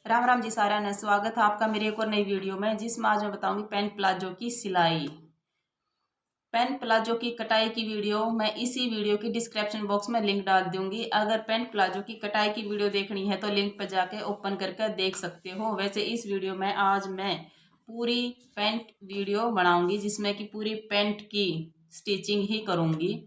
राम राम जी सारा ने स्वागत है आपका मेरी एक और नई वीडियो में, जिसमें आज मैं बताऊंगी पैंट प्लाजो की सिलाई। पैंट प्लाजो की कटाई की वीडियो मैं इसी वीडियो की डिस्क्रिप्शन बॉक्स में लिंक डाल दूंगी। अगर पैंट प्लाजो की कटाई की वीडियो देखनी है तो लिंक पर जाके ओपन करके देख सकते हो। वैसे इस वीडियो में आज मैं पूरी पैंट वीडियो बनाऊंगी, जिसमें कि पूरी पैंट की स्टिचिंग ही करूंगी।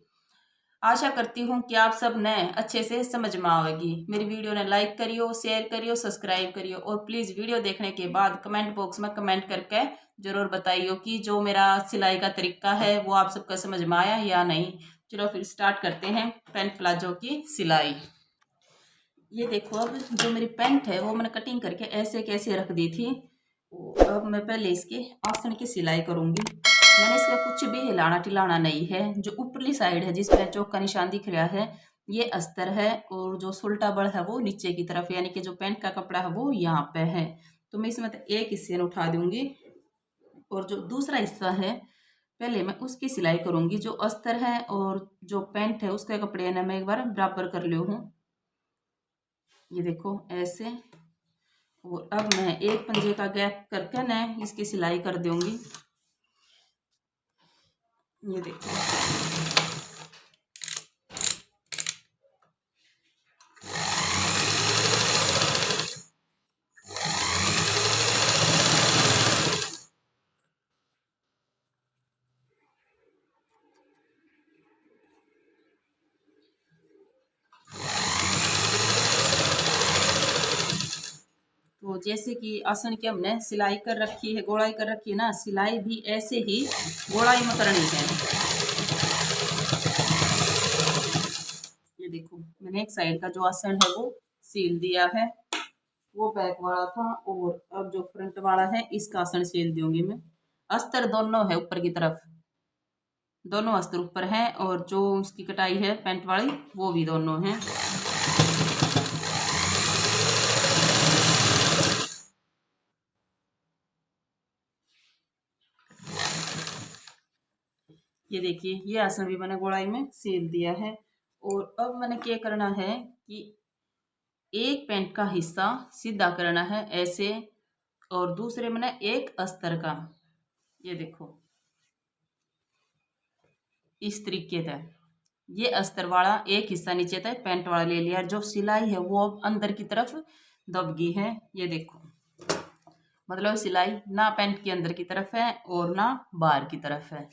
आशा करती हूँ कि आप सब ने अच्छे से समझ में आएगी। मेरी वीडियो ने लाइक करियो, शेयर करियो, सब्सक्राइब करियो और प्लीज़ वीडियो देखने के बाद कमेंट बॉक्स में कमेंट करके ज़रूर बताइयो कि जो मेरा सिलाई का तरीका है वो आप सबका समझ में आया या नहीं। चलो फिर स्टार्ट करते हैं पैंट प्लाजो की सिलाई। ये देखो, अब जो मेरी पैंट है वो मैंने कटिंग करके ऐसे कैसे रख दी थी। अब मैं पहले इसके आसन की सिलाई करूंगी। मैंने इसका कुछ भी हिलाना टिलाना नहीं है। जो ऊपरली साइड है जिस पर चौक का निशान दिख रहा है ये अस्तर है, और जो सुल्टा बड़ है वो नीचे की तरफ, यानी कि जो पैंट का कपड़ा है वो यहाँ पे है। तो मैं इसमें एक हिस्से में उठा दूंगी और जो दूसरा हिस्सा है पहले मैं उसकी सिलाई करूंगी। जो अस्तर है और जो पैंट है उसके कपड़े ना मैं एक बार बराबर कर ली हूँ। ये देखो ऐसे। और अब मैं एक पंजे का गैप करके ना इसकी सिलाई कर दूंगी। ये देखो, तो जैसे कि आसन की हमने सिलाई कर रखी है, गोलाई कर रखी है ना, सिलाई भी ऐसे ही गोलाई में करनी है। ये देखो, मैंने एक साइड का जो आसन है वो सील दिया है, वो बैक वाला था, और अब जो फ्रंट वाला है इसका आसन सील दूंगी मैं। अस्तर दोनों है ऊपर की तरफ, दोनों अस्तर ऊपर है, और जो उसकी कटाई है पैंट वाली वो भी दोनों है। ये देखिए, ये आसन भी मैंने गोलाई में सील दिया है। और अब मैंने क्या करना है कि एक पैंट का हिस्सा सीधा करना है ऐसे, और दूसरे मैंने एक अस्तर का, ये देखो इस तरीके से ये अस्तर वाला एक हिस्सा नीचे तक पैंट वाला ले लिया। जो सिलाई है वो अब अंदर की तरफ दब गई है। ये देखो, मतलब सिलाई ना पैंट के अंदर की तरफ है और ना बाहर की तरफ है।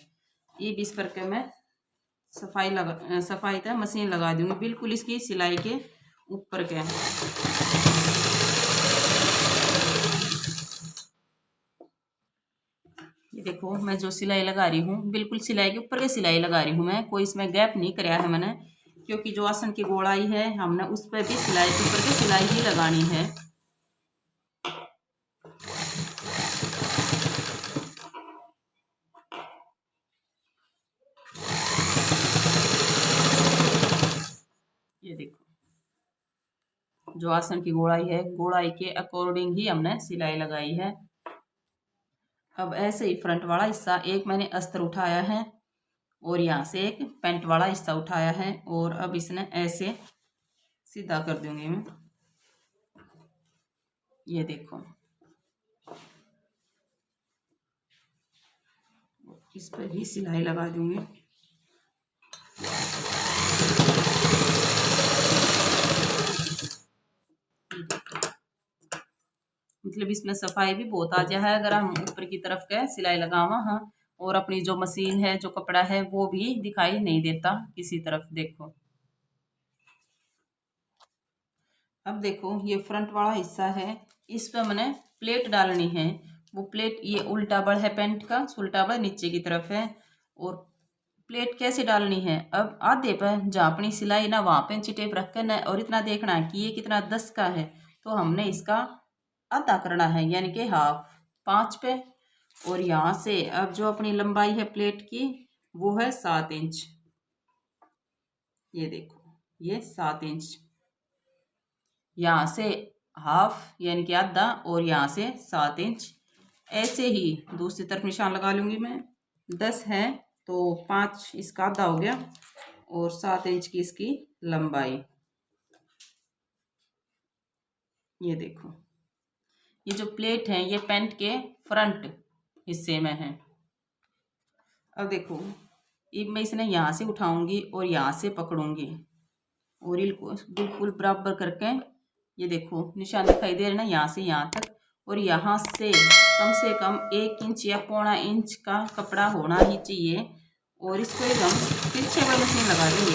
ये बीस करके मैं सफाई तक मशीन लगा दूंगी बिल्कुल इसकी सिलाई के ऊपर के। ये देखो, मैं जो सिलाई लगा रही हूँ बिल्कुल सिलाई के ऊपर के सिलाई लगा रही हूँ मैं, कोई इसमें गैप नहीं कराया है मैंने, क्योंकि जो आसन की गोलाई है हमने उस पर भी सिलाई के ऊपर के सिलाई ही लगानी है। ये देखो, जो आसन की गोलाई है गोलाई के अकॉर्डिंग ही हमने सिलाई लगाई है। अब ऐसे ही फ्रंट वाला हिस्सा एक मैंने अस्तर उठाया है और यहाँ से एक पैंट वाला हिस्सा उठाया है, और अब इसने ऐसे सीधा कर दूंगी मैं। ये देखो, इस पर भी सिलाई लगा दूंगी। मतलब इसमें सफाई भी बहुत आ जाए है अगर हम ऊपर की तरफ का सिलाई लगावा। हाँ, और अपनी जो मशीन है जो कपड़ा है वो भी दिखाई नहीं देता किसी तरफ। देखो, अब देखो ये फ्रंट वाला हिस्सा है, इस पर मैंने प्लेट डालनी है। वो प्लेट ये उल्टा बड़ है पैंट का, उल्टा बड़ नीचे की तरफ है। और प्लेट कैसे डालनी है, अब आधे पर जहाँ अपनी सिलाई ना वहाँ पे चिटेप रख कर ना, और इतना देखना है कि ये कितना 10 का है, तो हमने इसका आधा करना है यानी कि हाफ 5 पे। और यहाँ से अब जो अपनी लंबाई है प्लेट की वो है 7 इंच। ये देखो, ये 7 इंच, यहाँ से हाफ यानी कि आधा, और यहाँ से 7 इंच। ऐसे ही दूसरी तरफ निशान लगा लूंगी मैं। 10 है तो 5 इसका आधा हो गया, और 7 इंच की इसकी लंबाई। ये देखो, ये जो प्लेट है ये पैंट के फ्रंट हिस्से में है। अब देखो, अब मैं इसने यहाँ से उठाऊंगी और यहाँ से पकड़ूंगी और इनको बिल्कुल बराबर करके, ये देखो निशान दिखाई दे रहा है ना, यहाँ से यहाँ तक, और यहाँ से कम 1 इंच या पौना इंच का कपड़ा होना ही चाहिए। और इसको एकदम तिरछे पर मशीन लगा देंगे।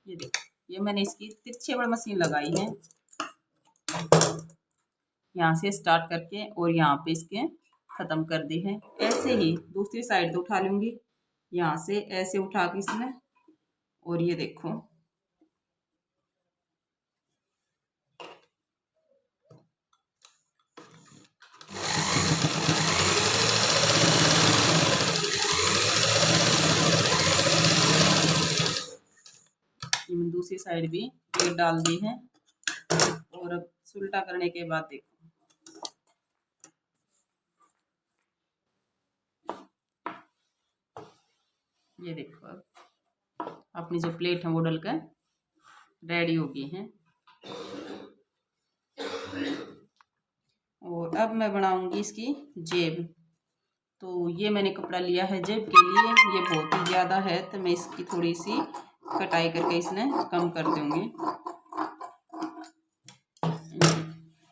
ये देखो, ये मैंने इसकी तिरछे पर मशीन लगाई है, यहाँ से स्टार्ट करके और यहाँ पे इसके खत्म कर दी है। ऐसे ही दूसरी साइड तो उठा लूंगी, यहाँ से ऐसे उठा के इसमें, और ये देखो ये मैंने दूसरी साइड भी प्लेट डाल दी है। और अब उल्टा करने के बाद देखो, ये देखो अब अपनी जो प्लेट है वो डलकर रेडी हो गई है। और अब मैं बनाऊंगी इसकी जेब। तो ये मैंने कपड़ा लिया है जेब के लिए, ये बहुत ही ज़्यादा है तो मैं इसकी थोड़ी सी कटाई करके इसने कम कर दूंगी।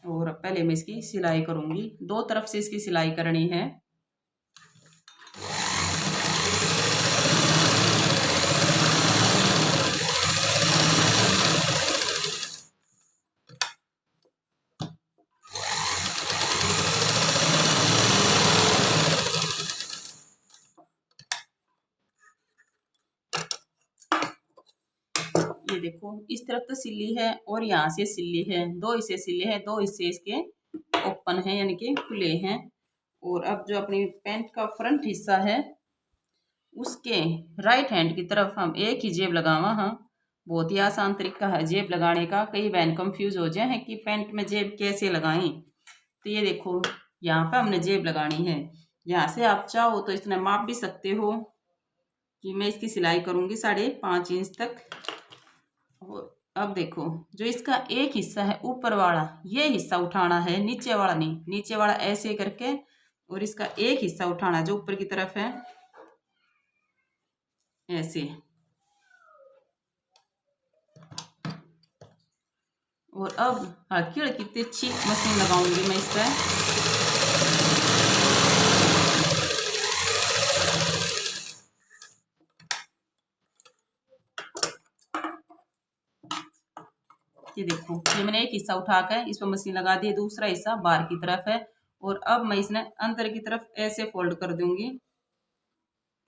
और पहले मैं इसकी सिलाई करूंगी, 2 तरफ से इसकी सिलाई करनी है। ये देखो इस तरफ तो सिल्ली है और यहाँ से सिल्ली है, 2 हिस्से सिले हैं, 2 हिस्से इसके ओपन है यानी कि खुले हैं। और अब जो अपनी पैंट का फ्रंट हिस्सा है उसके राइट हैंड की तरफ हम एक ही जेब लगावा। हाँ, बहुत ही आसान तरीका है जेब लगाने का। कई बहन कंफ्यूज हो जाए हैं कि पैंट में जेब कैसे लगाएं। तो ये देखो यहाँ पे हमने जेब लगानी है, यहाँ से आप चाहो तो इतना माप भी सकते हो कि मैं इसकी सिलाई करूँगी 5.5 इंच तक। और अब देखो जो इसका एक हिस्सा है ऊपर वाला, ये हिस्सा उठाना है, नीचे वाला नहीं। नीचे वाला ऐसे करके और इसका एक हिस्सा उठाना जो ऊपर की तरफ है ऐसे। और अब हल्की हल्की तिरछी मशीन लगाऊंगी मैं इस पर। ये देखो ये मैंने एक हिस्सा उठाकर इस पर मशीन लगा दी, दूसरा हिस्सा बाहर की तरफ है। और अब मैं इसने अंदर की तरफ ऐसे फोल्ड कर दूंगी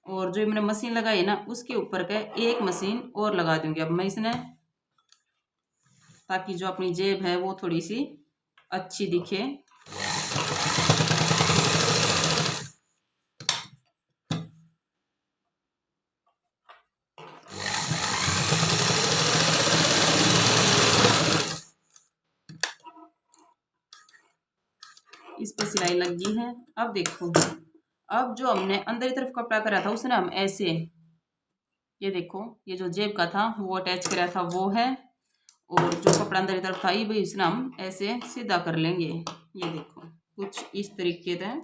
और जो मैंने मशीन लगाई ना उसके ऊपर का एक मशीन और लगा दूंगी अब मैं इसने, ताकि जो अपनी जेब है वो थोड़ी सी अच्छी दिखे। इस पे सिलाई लग गई है। अब देखो अब जो हमने अंदर की तरफ कपड़ा करा था उसने हम ऐसे, ये देखो ये जो जेब का था वो अटैच करा था वो है, और जो कपड़ा अंदर की तरफ था ये भी इसने हम ऐसे सीधा कर लेंगे। ये देखो कुछ इस तरीके से।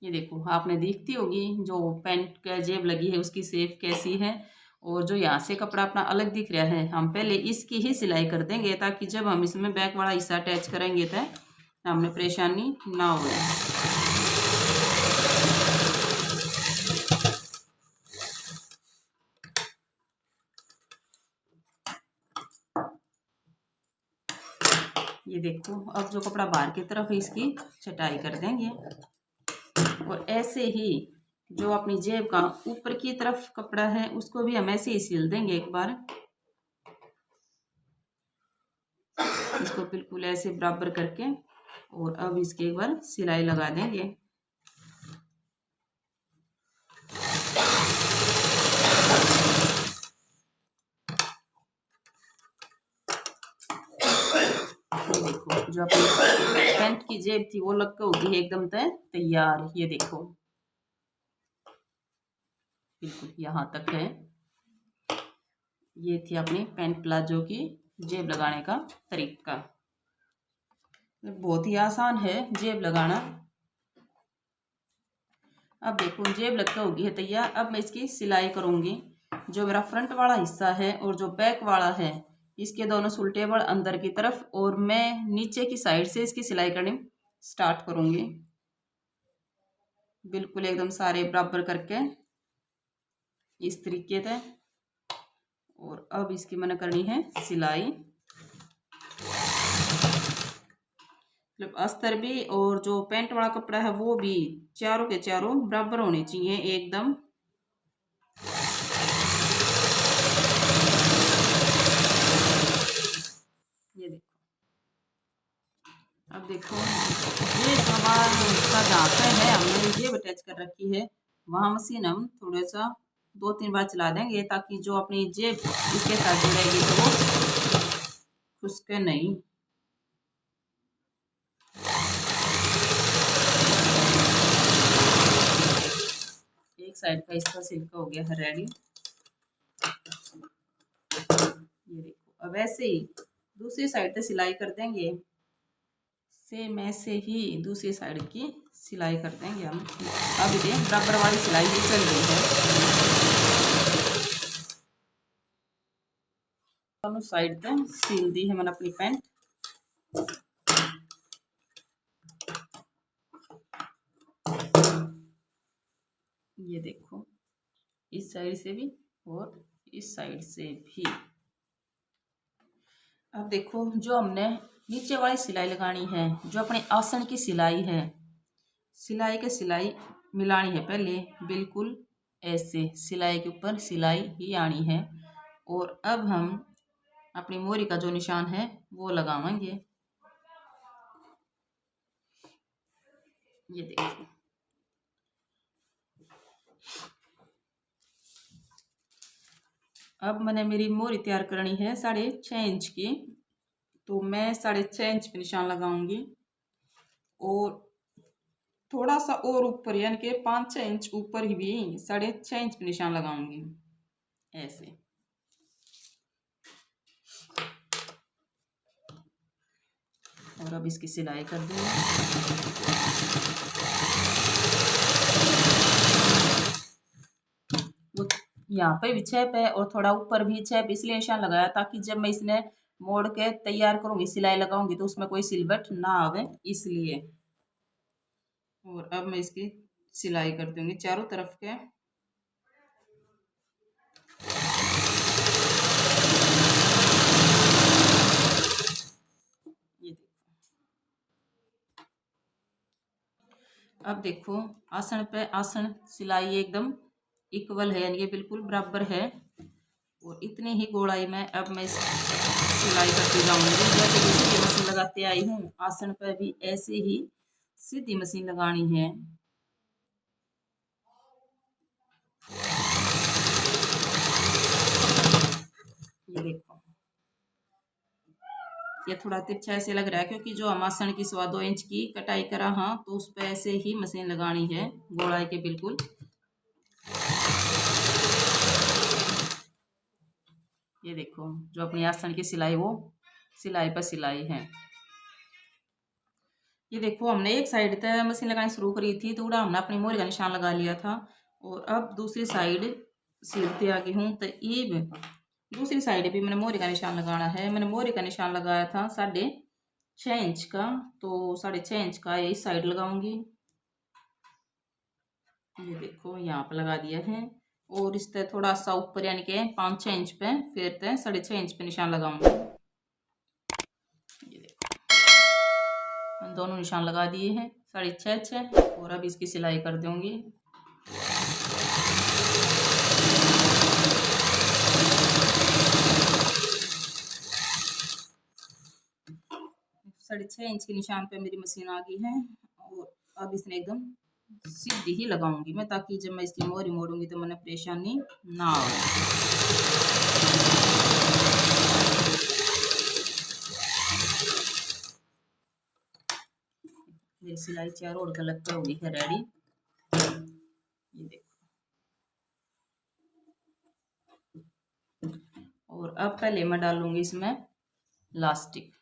ये देखो आपने देखती होगी जो पैंट का जेब लगी है उसकी शेप कैसी है। और जो यहाँ से कपड़ा अपना अलग दिख रहा है हम पहले इसकी ही सिलाई कर देंगे, ताकि जब हम इसमें बैक वाला हिस्सा अटैच करेंगे तो हमें परेशानी ना हो। ये देखो अब जो कपड़ा बाहर की तरफ है इसकी छटाई कर देंगे। और ऐसे ही जो अपनी जेब का ऊपर की तरफ कपड़ा है उसको भी हम ऐसे ही सिल देंगे एक बार। इसको बिल्कुल ऐसे बराबर करके और अब इसके एक बार सिलाई लगा देंगे। देखो जो अपनी पैंट की जेब थी वो लग के होगी एकदम तैयार। ये देखो बिल्कुल यहाँ तक है। ये थी अपनी पैंट प्लाजो की जेब लगाने का तरीका। बहुत ही आसान है जेब लगाना। अब देखो जेब लग हो गई है तैयार। अब मैं इसकी सिलाई करूंगी। जो मेरा फ्रंट वाला हिस्सा है और जो बैक वाला है, इसके दोनों सुलटेबल अंदर की तरफ, और मैं नीचे की साइड से इसकी सिलाई करनी स्टार्ट करूंगी। बिल्कुल एकदम सारे बराबर करके इस तरीके से। और अब इसकी मैंने करनी है सिलाई। मतलब अस्तर भी और जो पैंट वाला कपड़ा है वो भी चारों के चारों बराबर होने चाहिए एकदम। ये देखो। अब देखो ये हमारा जहाँ पे है हमने जेब अटैच कर रखी है, वहाँ मशीन हम थोड़ा सा 2-3 बार चला देंगे ताकि जो अपनी जेब इसके साथ जुड़ेगी तो वो खुसके नहीं। एक साइड का इसका सिल्क हो गया है रेडी। ये देखो। अब ऐसे ही दूसरी साइड से सिलाई कर देंगे। सेम ऐसे ही दूसरी साइड की सिलाई कर देंगे हम। अब ये बराबर वाली सिलाई ही चल रही है। दोनों साइड पे सिल दी है मैंने अपनी पैंट। ये देखो इस साइड से भी और इस साइड से भी। अब देखो जो हमने नीचे वाली सिलाई लगानी है, जो अपने आसन की सिलाई है, सिलाई के सिलाई मिलानी है पहले। बिल्कुल ऐसे सिलाई के ऊपर सिलाई ही आनी है। और अब हम अपनी मोरी का जो निशान है वो लगाएंगे। ये देखो। अब मैंने मेरी मोरी तैयार करनी है 6.5 इंच की, तो मैं 6.5 इंच पे निशान लगाऊंगी। और थोड़ा सा और ऊपर यानी कि 5-6 इंच ऊपर ही भी 6.5 इंच पे निशान लगाऊंगी ऐसे। और अब इसकी सिलाई कर दूंगी। यहाँ पे भी 6 पे और थोड़ा ऊपर भी 6 पे इसलिए निशान लगाया ताकि जब मैं इसने मोड़ के तैयार करूंगी सिलाई लगाऊंगी तो उसमें कोई सिलवट ना आवे इसलिए। और अब मैं इसकी सिलाई कर दूंगी चारों तरफ के। ये देखो। अब देखो आसन पे आसन सिलाई एकदम इक्वल है यानी कि बिल्कुल बराबर है। और इतनी ही गोलाई में अब मैं सिलाई करती जाऊंगी। जैसे कि सीधी मशीन लगाते आई हूँ, आसन पर भी ऐसे ही सीधी मशीन लगानी है। ये देखो ये थोड़ा तिरछा ऐसे लग रहा है क्योंकि जो हम आसन की 2.25 इंच की कटाई करा, हाँ तो उस पर ऐसे ही मशीन लगानी है गोलाई के बिल्कुल। ये देखो जो अपनी आसन की सिलाई वो सिलाई पर सिलाई है। ये देखो हमने एक साइड तक मशीन लगानी शुरू करी थी तो उड़ा हमने अपनी मोरी का निशान लगा लिया था। और अब दूसरी साइड सिलते आगे हूँ तो ये दूसरी साइड भी मैंने मोरी का निशान लगाना है। मैंने मोरी का निशान लगाया था 6.5 इंच का, तो 6.5 इंच का इस साइड लगाऊंगी। ये देखो यहाँ पर लगा दिया है। और इस तरह थोड़ा सा ऊपर यानी कि 5-6 इंच पे फिर 6.5 इंच पे निशान लगाऊंगी। ये देखो दोनों निशान लगा दिए हैं 6.5। और अब इसकी सिलाई कर दूंगी। 6.5 इंच के निशान पे मेरी मशीन आ गई है। और अब इसने एकदम सीधी ही लगाऊंगी मैं ताकि जब मैं इसकी मोरी मोड़ूंगी तो मैंने परेशानी ना हो। ये सिलाई चारों ओर गलत पे होगी है रेडी। ये देखो। और अब पहले मैं डालूंगी इसमें लास्टिक।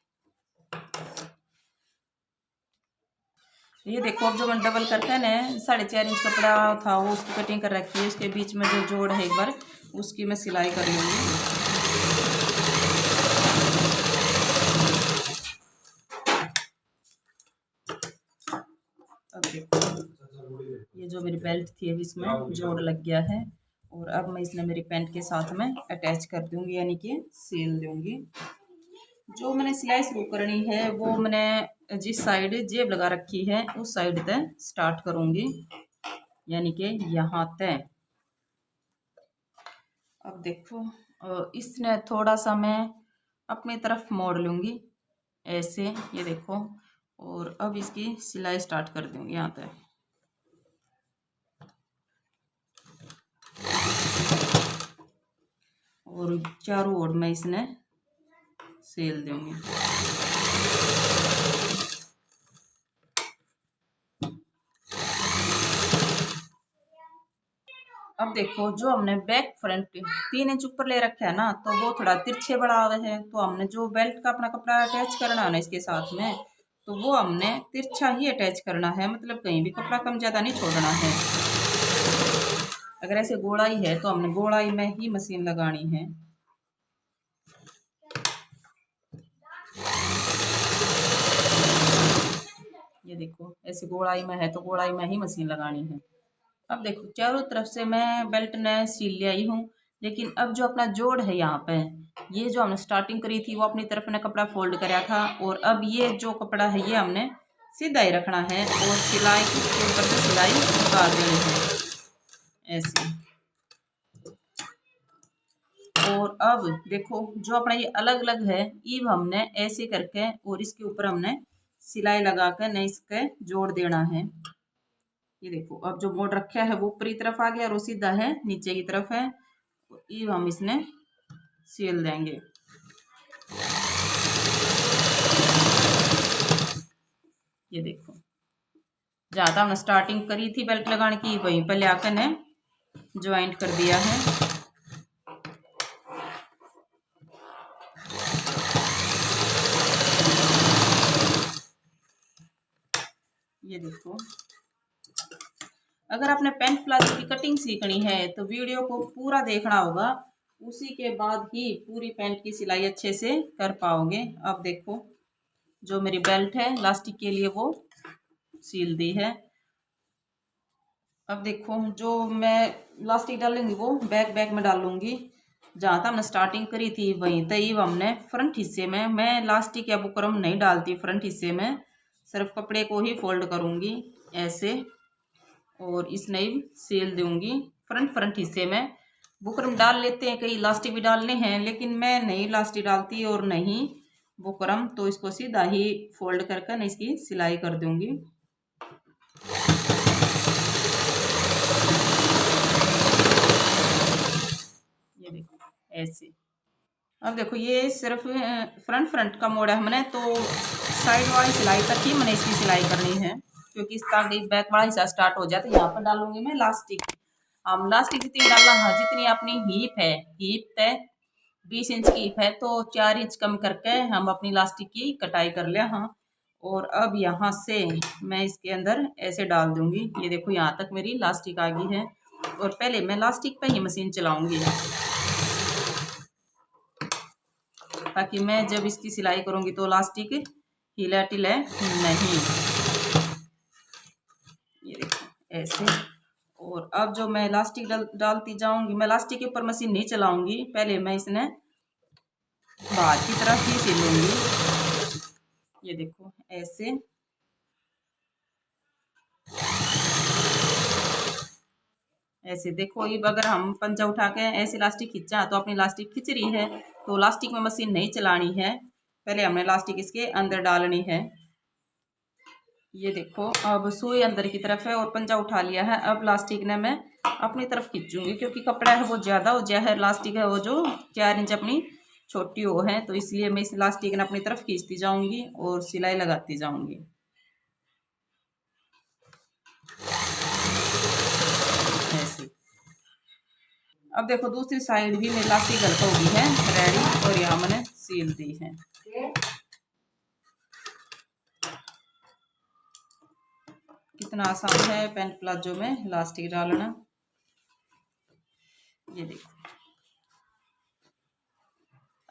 ये देखो, अब जो मैं डबल करके ना 4.5 इंच कपड़ा था वो उसकी कटिंग कर रखी है, उसके बीच में जो जोड़ है एक बार उसकी मैं सिलाई कर लूँगी। अब देखो, ये जो मेरी बेल्ट थी अभी इसमें जोड़ लग गया है, और अब मैं इसने मेरी पैंट के साथ में अटैच कर दूंगी, यानी कि सील दूंगी। जो मैंने सिलाई शुरू करनी है वो मैंने जिस साइड जेब लगा रखी है उस साइड तक स्टार्ट करूंगी, यानी कि यहाँ तक। अब देखो, इसने थोड़ा सा मैं अपनी तरफ मोड़ लूँगी ऐसे, ये देखो, और अब इसकी सिलाई स्टार्ट कर दूँगी यहाँ तक। और चारों ओर मैं इसने सिल दूँगी। अब देखो, जो हमने बैक फ्रंट 3 इंच ऊपर ले रखा है ना, तो वो थोड़ा तिरछे बढ़ा हुआ है, तो हमने जो बेल्ट का अपना कपड़ा अटैच करना है ना इसके साथ में, तो वो हमने तिरछा ही अटैच करना है, मतलब कहीं भी कपड़ा कम ज़्यादा नहीं छोड़ना है। अगर ऐसे गोलाई है तो हमने गोलाई में ही मशीन लगानी है। ये देखो, ऐसे गोलाई में है तो गोलाई में ही मशीन लगानी है। अब देखो, चारों तरफ से मैं बेल्ट ने सील ले आई हूँ, लेकिन अब जो अपना जोड़ है यहाँ पे, ये जो हमने स्टार्टिंग करी थी वो अपनी तरफ ने कपड़ा फोल्ड कराया था, और अब ये जो कपड़ा है ये हमने सीधा ही रखना है, और सिलाई के ऊपर से सिलाई उतार देनी है ऐसे। और अब देखो, जो अपना ये अलग अलग है, इब हमने ऐसे करके और इसके ऊपर हमने सिलाई लगा कर न इसके जोड़ देना है। ये देखो, अब जो मोड़ रखा है वो ऊपरी तरफ आ गया और वो सीधा है नीचे की तरफ है, तो ये हम इसने सील देंगे। ये देखो, जहाँ हमने स्टार्टिंग करी थी बेल्ट लगाने की वहीं पर ले आकर ने ज्वाइंट कर दिया है। ये देखो, अगर आपने पैंट प्लाजो की कटिंग सीखनी है तो वीडियो को पूरा देखना होगा, उसी के बाद ही पूरी पैंट की सिलाई अच्छे से कर पाओगे। अब देखो, जो मेरी बेल्ट है लास्टिक के लिए वो सील दी है। अब देखो, जो मैं लास्टिक डालूंगी वो बैक बैक में डालूंगी, जहाँ तक हमने स्टार्टिंग करी थी वहीं तक हमने फ्रंट हिस्से में, मैं लास्टिक या बुकरम नहीं डालती फ्रंट हिस्से में, सिर्फ कपड़े को ही फोल्ड करूँगी ऐसे, और इस नई सील दूंगी फ्रंट हिस्से में। बुकरम डाल लेते हैं, कई इलास्टिक भी डालने हैं, लेकिन मैं नहीं इलास्टिक डालती और नहीं बुकरम, तो इसको सीधा ही फोल्ड करके मैं इसकी सिलाई कर दूंगी। ये देखो ऐसे। अब देखो, ये सिर्फ फ्रंट का मोड़ है हमने, तो साइड वाली सिलाई तक ही मैंने इसकी सिलाई करनी है, क्योंकि इस ताकि बैक वाला हिस्सा स्टार्ट हो जाए। तो यहाँ पर डालूंगी मैं लास्टिक। हम लास्टिक जितनी डालना, हाँ जितनी अपनी हीप है, हीप है 20 इंच की हीप है, तो 4 इंच कम करके हम अपनी लास्टिक की कटाई कर लिया। हाँ, और अब यहाँ से मैं इसके अंदर ऐसे डाल दूंगी। ये देखो, यहाँ तक मेरी लास्टिक आ गई है, और पहले मैं लास्टिक पे ही मशीन चलाऊंगी, ताकि मैं जब इसकी सिलाई करूंगी तो लास्टिक हिले टिले नहीं। ये देखो ऐसे। और अब जो मैं इलास्टिक डालती जाऊंगी, मैं इलास्टिक के ऊपर मशीन नहीं चलाऊंगी, पहले मैं इसने बाहर की तरफ ही सिलूंगी। ये देखो ऐसे। ऐसे देखो, ये अगर हम पंजा उठा के ऐसे इलास्टिक खींचा तो अपनी इलास्टिक खिंच रही है, तो इलास्टिक में मशीन नहीं चलानी है, पहले हमने इलास्टिक इसके अंदर डालनी है। ये देखो, अब सुई अंदर की तरफ है और पंजा उठा लिया है। अब लास्टिक ने मैं अपनी तरफ खींचूंगी, क्योंकि कपड़ा है वो ज़्यादा हो गया है, लास्टिक है वो जो 4 इंच अपनी छोटी हो है, तो इसलिए मैं इस लास्टिक ने अपनी तरफ खींचती जाऊंगी और सिलाई लगाती जाऊंगी ऐसे। अब देखो दूसरी साइड भी मेरी लास्टिक गलत हो गई है रेडी, और यहाँ मैंने सील दी है। कितना आसान है पैंट प्लाजो में लास्टिक डालना। ये देखो,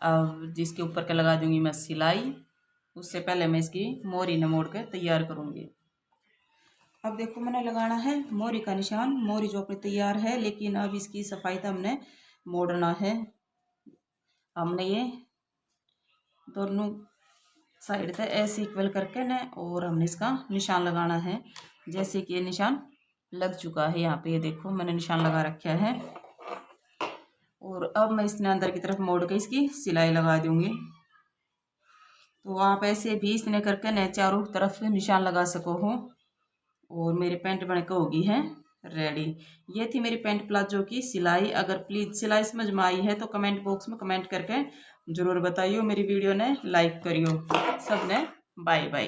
अब जिसके ऊपर के लगा दूंगी मैं सिलाई, उससे पहले मैं इसकी मोरी न मोड़ के तैयार करूंगी। अब देखो मैंने लगाना है मोरी का निशान, मोरी जो अपनी तैयार है, लेकिन अब इसकी सफाई तो हमने मोड़ना है। हमने ये दोनों साइड से ऐसे इक्वल करके न, और हमने इसका निशान लगाना है। जैसे कि ये निशान लग चुका है यहाँ पे, ये देखो मैंने निशान लगा रखा है। और अब मैं इसने अंदर की तरफ मोड़ के इसकी सिलाई लगा दूंगी। तो आप ऐसे भी इसने करके न चारों तरफ निशान लगा सको हो। और मेरी पैंट बनकर होगी है रेडी। ये थी मेरी पैंट प्लाजो की सिलाई। अगर प्लीज़ सिलाई समझ में आई है तो कमेंट बॉक्स में कमेंट करके ज़रूर बताइए। मेरी वीडियो ने लाइक करियो। सब ने बाय बाय।